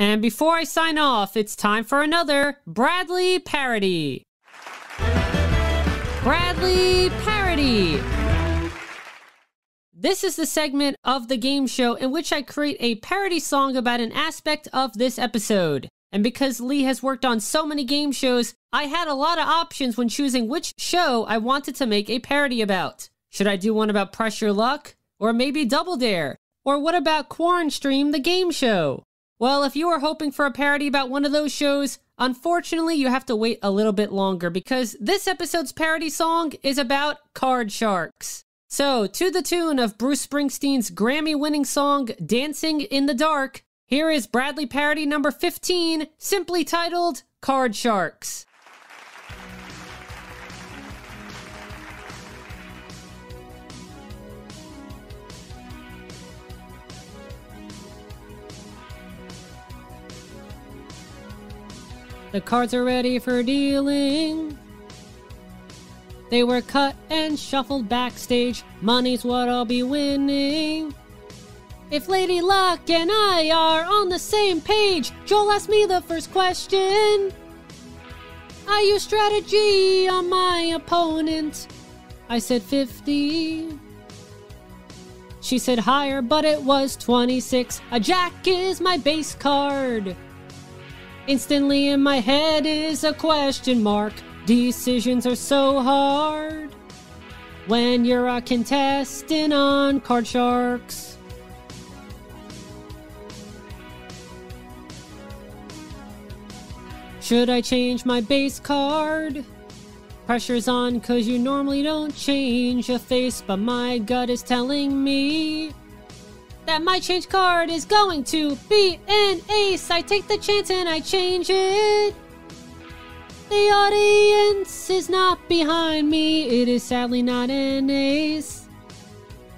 And before I sign off, it's time for another Bradley Parody. Bradley Parody. This is the segment of the game show in which I create a parody song about an aspect of this episode. And because Lee has worked on so many game shows, I had a lot of options when choosing which show I wanted to make a parody about. Should I do one about Press Your Luck? Or maybe Double Dare? Or what about Quarantstream, the game show? Well, if you are hoping for a parody about one of those shows, unfortunately you have to wait a little bit longer because this episode's parody song is about card sharks. So, to the tune of Bruce Springsteen's Grammy-winning song, Dancing in the Dark, here is Bradley Parody number 15, simply titled, Card Sharks. The cards are ready for dealing. They were cut and shuffled backstage. Money's what I'll be winning. If Lady Luck and I are on the same page, Joel asked me the first question. I used strategy on my opponent. I said 50. She said higher, but it was 26. A jack is my base card. Instantly in my head is a question mark. Decisions are so hard when you're a contestant on Card Sharks. Should I change my base card? Pressure's on cause you normally don't change a face, but my gut is telling me that my change card is going to be an ace. I take the chance and I change it. The audience is not behind me. It is sadly not an ace.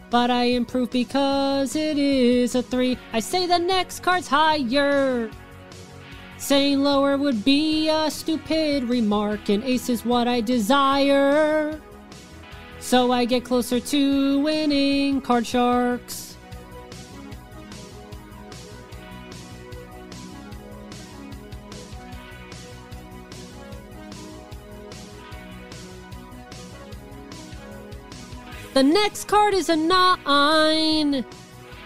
But I improve because it is a 3. I say the next card's higher. Saying lower would be a stupid remark. An ace is what I desire. So I get closer to winning Card Sharks. The next card is a 9.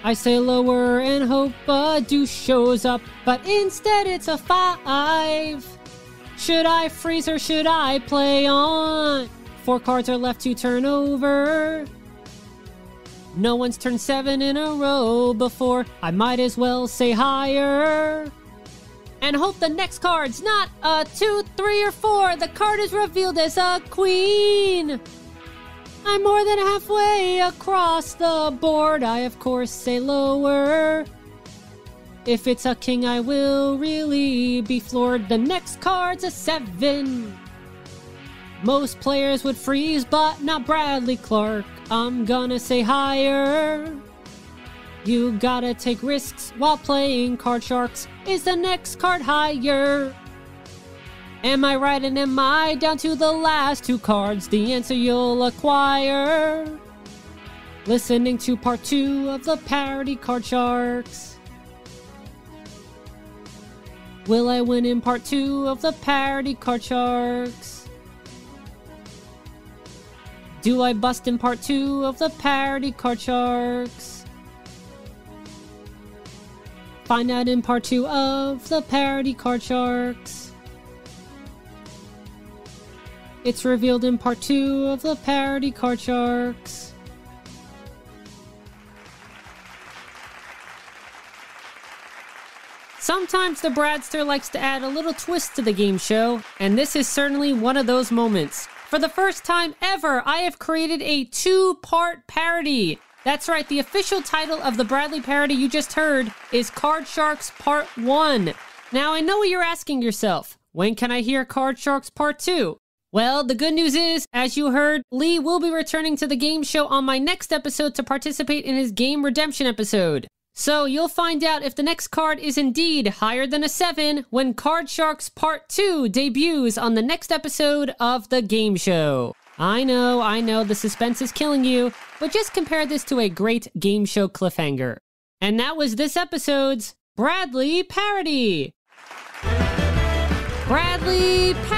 I say lower and hope a deuce shows up, but instead it's a 5. Should I freeze or should I play on? 4 cards are left to turn over. No one's turned 7 in a row before. I might as well say higher. And hope the next card's not a 2, 3, or 4. The card is revealed as a queen. I'm more than halfway across the board. I, of course, say lower. If it's a king, I will really be floored. The next card's a 7. Most players would freeze, but not Bradley Clarke. I'm gonna say higher. You gotta take risks while playing Card Sharks. Is the next card higher? Am I right and am I down to the last 2 cards? The answer you'll acquire listening to part 2 of the Parody Card Sharks. Will I win in part 2 of the Parody Card Sharks? Do I bust in part 2 of the Parody Card Sharks? Find out in part 2 of the Parody Card Sharks. It's revealed in part 2 of the Parody Card Sharks. Sometimes the Bradster likes to add a little twist to the game show, and this is certainly one of those moments. For the first time ever, I have created a 2-part parody. That's right, the official title of the Bradley parody you just heard is Card Sharks Part 1. Now, I know what you're asking yourself. When can I hear Card Sharks Part 2? Well, the good news is, as you heard, Lee will be returning to the game show on my next episode to participate in his game redemption episode. So you'll find out if the next card is indeed higher than a 7 when Card Sharks Part 2 debuts on the next episode of the game show. I know, the suspense is killing you, but just compare this to a great game show cliffhanger. And that was this episode's Bradley Parody. Bradley Parody.